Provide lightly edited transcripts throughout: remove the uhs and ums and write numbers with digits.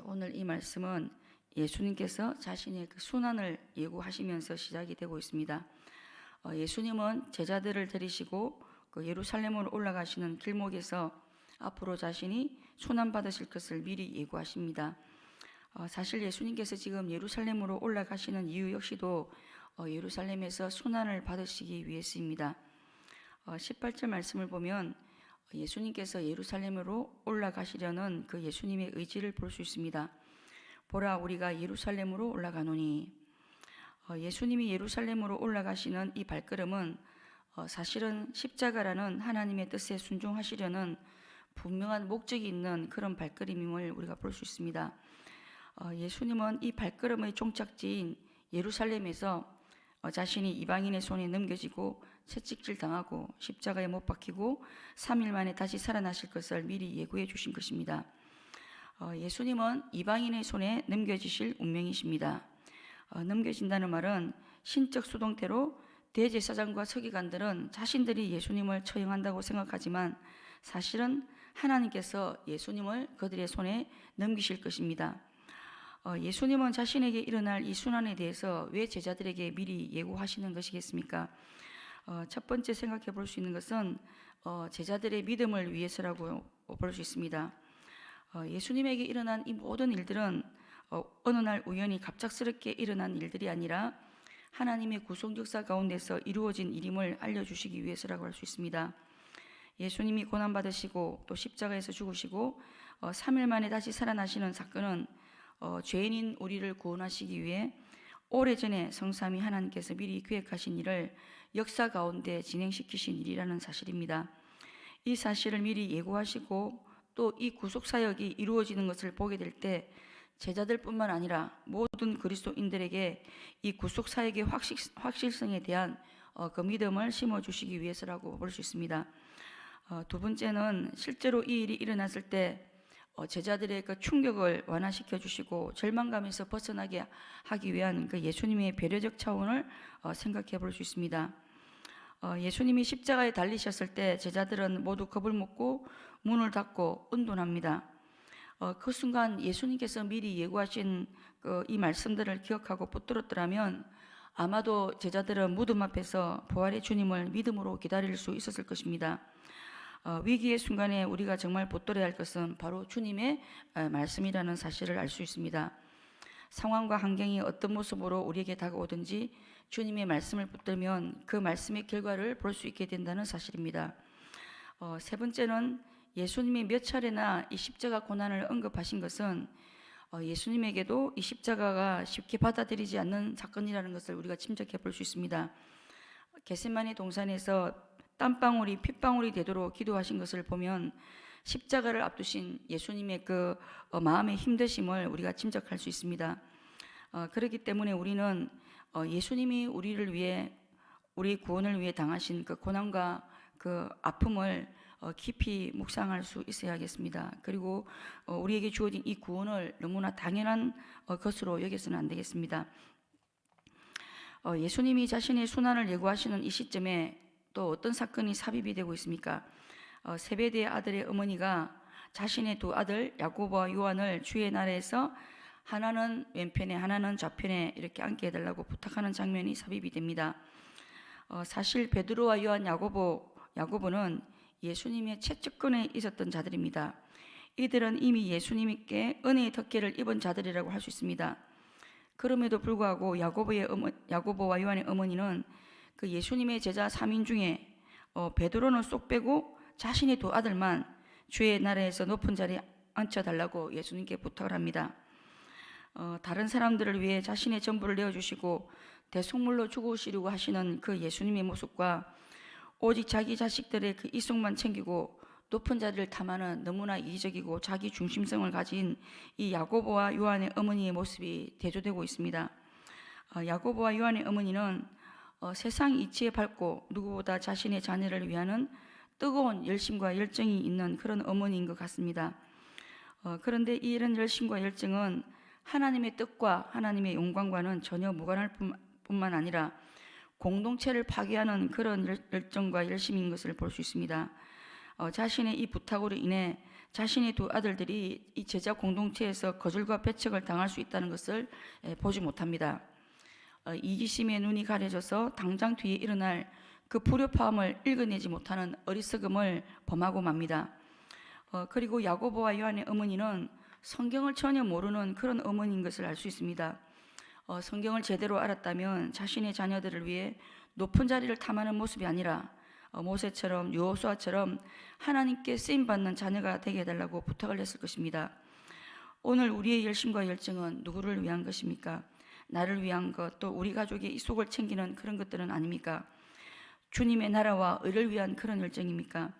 오늘 이 말씀은 예수님께서 자신의 그 순환을 예고하시면서 시작이 되고 있습니다. 예수님은 제자들을 데리시고 그 예루살렘으로 올라가시는 길목에서 앞으로 자신이 순환 받으실 것을 미리 예고하십니다. 사실 예수님께서 지금 예루살렘으로 올라가시는 이유 역시도 예루살렘에서 순환을 받으시기 위해서입니다. 18절 말씀을 보면 예수님께서 예루살렘으로 올라가시려는 그 예수님의 의지를 볼 수 있습니다. 보라, 우리가 예루살렘으로 올라가노니. 예수님이 예루살렘으로 올라가시는 이 발걸음은 사실은 십자가라는 하나님의 뜻에 순종하시려는 분명한 목적이 있는 그런 발걸음임을 우리가 볼 수 있습니다. 예수님은 이 발걸음의 종착지인 예루살렘에서 자신이 이방인의 손에 넘겨지고 채찍질 당하고 십자가에 못 박히고 3일 만에 다시 살아나실 것을 미리 예고해 주신 것입니다. 예수님은 이방인의 손에 넘겨지실 운명이십니다. 넘겨진다는 말은 신적 수동태로 대제사장과 서기관들은 자신들이 예수님을 처형한다고 생각하지만 사실은 하나님께서 예수님을 그들의 손에 넘기실 것입니다. 예수님은 자신에게 일어날 이 순환에 대해서 왜 제자들에게 미리 예고하시는 것이겠습니까? 첫 번째 생각해 볼 수 있는 것은 제자들의 믿음을 위해서라고 볼 수 있습니다. 예수님에게 일어난 이 모든 일들은 어느 날 우연히 갑작스럽게 일어난 일들이 아니라 하나님의 구속 역사 가운데서 이루어진 일임을 알려주시기 위해서라고 할 수 있습니다. 예수님이 고난받으시고 또 십자가에서 죽으시고 3일 만에 다시 살아나시는 사건은 죄인인 우리를 구원하시기 위해 오래전에 성삼위 하나님께서 미리 계획하신 일을 역사 가운데 진행시키신 일이라는 사실입니다. 이 사실을 미리 예고하시고 또 이 구속사역이 이루어지는 것을 보게 될 때 제자들뿐만 아니라 모든 그리스도인들에게 이 구속사역의 확실성에 대한 그 믿음을 심어주시기 위해서라고 볼 수 있습니다. 두 번째는 실제로 이 일이 일어났을 때 제자들의 그 충격을 완화시켜 주시고 절망감에서 벗어나게 하기 위한 그 예수님의 배려적 차원을 생각해 볼 수 있습니다. 예수님이 십자가에 달리셨을 때 제자들은 모두 겁을 먹고 문을 닫고 은둔합니다. 그 순간 예수님께서 미리 예고하신 이 말씀들을 기억하고 붙들었더라면 아마도 제자들은 무덤 앞에서 부활의 주님을 믿음으로 기다릴 수 있었을 것입니다. 위기의 순간에 우리가 정말 붙들어야 할 것은 바로 주님의 말씀이라는 사실을 알 수 있습니다. 상황과 환경이 어떤 모습으로 우리에게 다가오든지 주님의 말씀을 붙들면 그 말씀의 결과를 볼 수 있게 된다는 사실입니다. 세 번째는 예수님이 몇 차례나 이 십자가 고난을 언급하신 것은 예수님에게도 이 십자가가 쉽게 받아들이지 않는 사건이라는 것을 우리가 짐작해 볼 수 있습니다. 겟세마네 동산에서 땀방울이 핏방울이 되도록 기도하신 것을 보면 십자가를 앞두신 예수님의 그 마음의 힘드심을 우리가 짐작할 수 있습니다. 그렇기 때문에 우리는 예수님이 우리를 위해 우리 구원을 위해 당하신 그 고난과 그 아픔을 깊이 묵상할 수 있어야겠습니다. 그리고 우리에게 주어진 이 구원을 너무나 당연한 것으로 여겨서는 안 되겠습니다. 예수님이 자신의 순환을 예고하시는 이 시점에 또 어떤 사건이 삽입이 되고 있습니까? 세베대의 아들의 어머니가 자신의 두 아들 야고보와 요한을 주의 나라에서 하나는 왼편에 하나는 좌편에 이렇게 앉게 해달라고 부탁하는 장면이 삽입이 됩니다. 사실 베드로와 요한, 야고보는 예수님의 최측근에 있었던 자들입니다. 이들은 이미 예수님께 은혜의 덮개를 입은 자들이라고 할 수 있습니다. 그럼에도 불구하고 야고보와 요한의 어머니는 그 예수님의 제자 3인 중에 베드로는 쏙 빼고 자신의 두 아들만 주의 나라에서 높은 자리에 앉혀달라고 예수님께 부탁을 합니다. 다른 사람들을 위해 자신의 전부를 내어주시고 대속물로 죽으시려고 하시는 그 예수님의 모습과 오직 자기 자식들의 그 이속만 챙기고 높은 자리를 탐하는 너무나 이기적이고 자기 중심성을 가진 이 야고보와 요한의 어머니의 모습이 대조되고 있습니다. 야고보와 요한의 어머니는 세상 이치에 밝고 누구보다 자신의 자녀를 위하는 뜨거운 열심과 열정이 있는 그런 어머니인 것 같습니다. 그런데 이런 열심과 열정은 하나님의 뜻과 하나님의 영광과는 전혀 무관할 뿐만 아니라 공동체를 파괴하는 그런 열정과 열심인 것을 볼 수 있습니다. 자신의 이 부탁으로 인해 자신의 두 아들들이 이 제자 공동체에서 거절과 배척을 당할 수 있다는 것을 보지 못합니다. 이기심에 눈이 가려져서 당장 뒤에 일어날 그 불협화음을 읽어내지 못하는 어리석음을 범하고 맙니다. 그리고 야고보와 요한의 어머니는 성경을 전혀 모르는 그런 어머니인 것을 알 수 있습니다. 성경을 제대로 알았다면 자신의 자녀들을 위해 높은 자리를 탐하는 모습이 아니라 모세처럼 여호수아처럼 하나님께 쓰임받는 자녀가 되게 해달라고 부탁을 했을 것입니다. 오늘 우리의 열심과 열정은 누구를 위한 것입니까? 나를 위한 것, 또 우리 가족의 이 속을 챙기는 그런 것들은 아닙니까? 주님의 나라와 의를 위한 그런 열정입니까?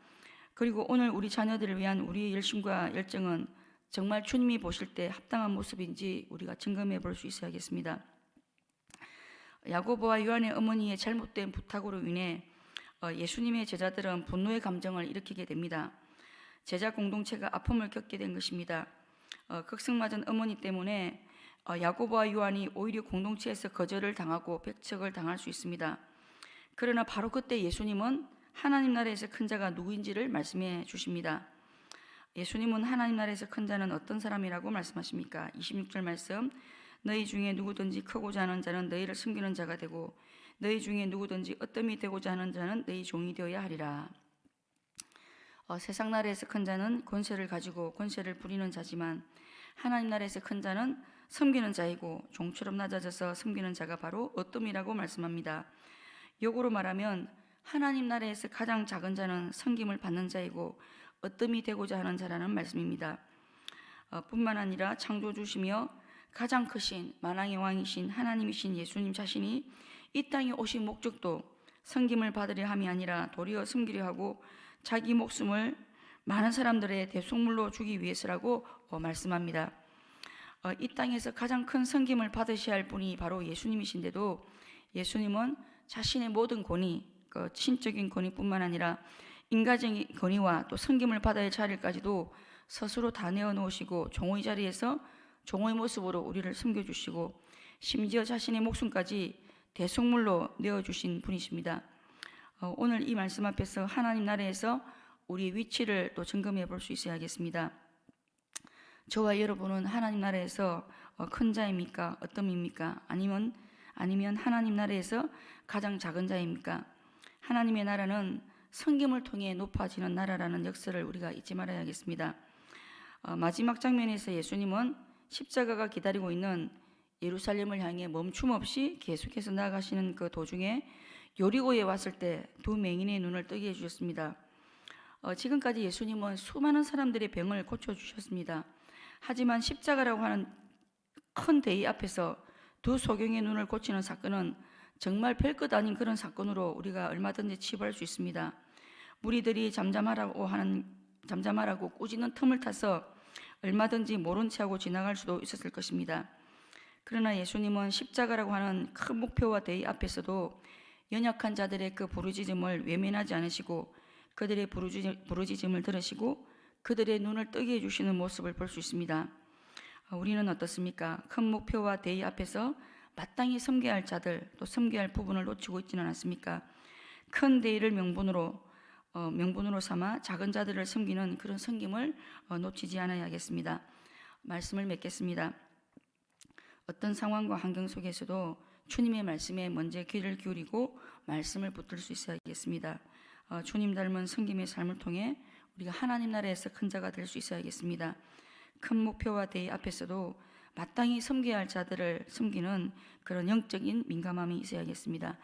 그리고 오늘 우리 자녀들을 위한 우리의 열심과 열정은 정말 주님이 보실 때 합당한 모습인지 우리가 점검해 볼 수 있어야겠습니다. 야고보와 요한의 어머니의 잘못된 부탁으로 인해 예수님의 제자들은 분노의 감정을 일으키게 됩니다. 제자 공동체가 아픔을 겪게 된 것입니다. 극성맞은 어머니 때문에 야고보와 요한이 오히려 공동체에서 거절을 당하고 배척을 당할 수 있습니다. 그러나 바로 그때 예수님은 하나님 나라에서 큰 자가 누구인지를 말씀해 주십니다. 예수님은 하나님 나라에서 큰 자는 어떤 사람이라고 말씀하십니까? 26절 말씀, 너희 중에 누구든지 크고자 하는 자는 너희를 섬기는 자가 되고 너희 중에 누구든지 어떠함이 되고자 하는 자는 너희 종이 되어야 하리라. 세상 나라에서 큰 자는 권세를 가지고 권세를 부리는 자지만 하나님 나라에서 큰 자는 섬기는 자이고 종처럼 낮아져서 섬기는 자가 바로 어떠함이라고 말씀합니다. 역으로 말하면 하나님 나라에서 가장 작은 자는 섬김을 받는 자이고 어떠함이 되고자 하는 자라는 말씀입니다. 뿐만 아니라 창조주시며 가장 크신 만왕의 왕이신 하나님이신 예수님 자신이 이 땅에 오신 목적도 섬김을 받으려 함이 아니라 도리어 섬기려 하고 자기 목숨을 많은 사람들의 대속물로 주기 위해서라고 말씀합니다. 이 땅에서 가장 큰 섬김을 받으셔야 할 분이 바로 예수님이신데도 예수님은 자신의 모든 권위, 신적인 권위뿐만 아니라 인간적인 권위와 또 섬김을 받아야 할 자리까지도 스스로 다 내어놓으시고 종의 자리에서 종의 모습으로 우리를 섬겨주시고 심지어 자신의 목숨까지 대속물로 내어주신 분이십니다. 오늘 이 말씀 앞에서 하나님 나라에서 우리의 위치를 또 점검해 볼 수 있어야겠습니다. 저와 여러분은 하나님 나라에서 큰 자입니까? 어떤입니까? 아니면 하나님 나라에서 가장 작은 자입니까? 하나님의 나라는 섬김을 통해 높아지는 나라라는 역사를 우리가 잊지 말아야겠습니다. 마지막 장면에서 예수님은 십자가가 기다리고 있는 예루살렘을 향해 멈춤 없이 계속해서 나아가시는 그 도중에 여리고에 왔을 때 두 맹인의 눈을 뜨게 해주셨습니다. 지금까지 예수님은 수많은 사람들의 병을 고쳐주셨습니다. 하지만 십자가라고 하는 큰 대의 앞에서 두 소경의 눈을 고치는 사건은 정말 별것 아닌 그런 사건으로 우리가 얼마든지 치부할 수 있습니다. 무리들이 잠잠하라고 꾸짖는 틈을 타서 얼마든지 모른 체하고 지나갈 수도 있었을 것입니다. 그러나 예수님은 십자가라고 하는 큰 목표와 대의 앞에서도 연약한 자들의 그 부르짖음을 외면하지 않으시고 그들의 부르짖음을 들으시고 그들의 눈을 뜨게 해주시는 모습을 볼 수 있습니다. 우리는 어떻습니까? 큰 목표와 대의 앞에서 마땅히 섬겨야 할 자들, 또 섬겨야 할 부분을 놓치고 있지는 않습니까? 큰 대의를 명분으로 삼아 작은 자들을 섬기는 그런 섬김을 놓치지 않아야겠습니다. 말씀을 맺겠습니다. 어떤 상황과 환경 속에서도 주님의 말씀에 먼저 귀를 기울이고 말씀을 붙들 수 있어야겠습니다. 주님 닮은 섬김의 삶을 통해 우리가 하나님 나라에서 큰 자가 될 수 있어야겠습니다. 큰 목표와 대의 앞에서도 마땅히 섬겨야 할 자들을 섬기는 그런 영적인 민감함이 있어야겠습니다.